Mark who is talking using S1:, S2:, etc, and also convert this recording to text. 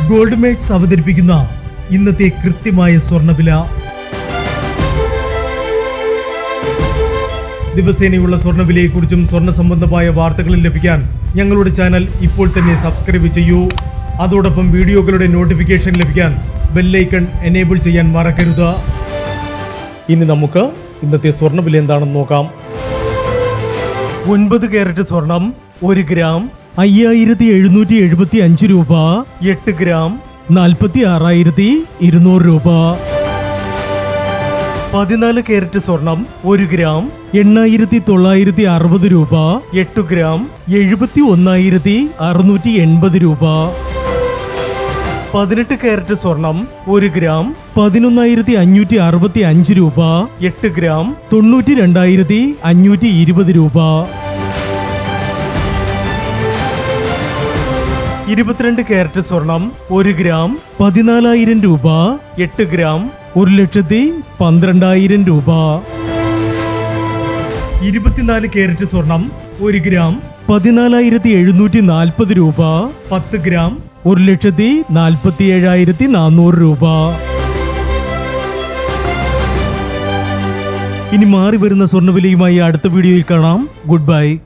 S1: Gold makes അവതരിപ്പിക്കുന്ന ഇന്നത്തെ കൃത്യമായ സ്വർണ്ണവില. ദിവസേനയുള്ള സ്വർണ്ണവിലയെക്കുറിച്ചും സ്വർണ്ണ സംബന്ധമായ വാർത്തകളും ലഭിക്കാൻ ഞങ്ങളുടെ ചാനൽ ഇപ്പോൾ തന്നെ സബ്സ്ക്രൈബ് ചെയ്യൂ. അതോടൊപ്പം വീഡിയോകളുടെ നോട്ടിഫിക്കേഷൻ ലഭിക്കാൻ ബെല്ലൈക്കൺ എനേബിൾ ചെയ്യാൻ മറക്കരുത്. ഇനി നമുക്ക് ഇന്നത്തെ സ്വർണ്ണവില എന്താണെന്ന് നോക്കാം. 9 കാരറ്റ് സ്വർണം 1 ഗ്രാം 5775 രൂപ. 8 ഗ്രാം 46,200 രൂപ. 14 കാരറ്റ് സ്വർണം 1 ഗ്രാം 8,960 രൂപ. 8 ഗ്രാം 71,680 രൂപ. 18 കാരറ്റ് സ്വർണം 1 ഗ്രാം 11,565 രൂപ. 8 ഗ്രാം 92,520 രൂപ. 22 കാരറ്റ് സ്വർണം 1 ഗ്രാം 14,000 രൂപ. 8 ഗ്രാം 1,12,000 രൂപ. 24 കാരറ്റ് സ്വർണം 1 ഗ്രാം 14,740 രൂപ. 10 ഗ്രാം 1,47,400 രൂപ. ഇനി മാറി വരുന്ന സ്വർണ്ണവിലയുമായി അടുത്ത വീഡിയോയിൽ കാണാം. Good bye.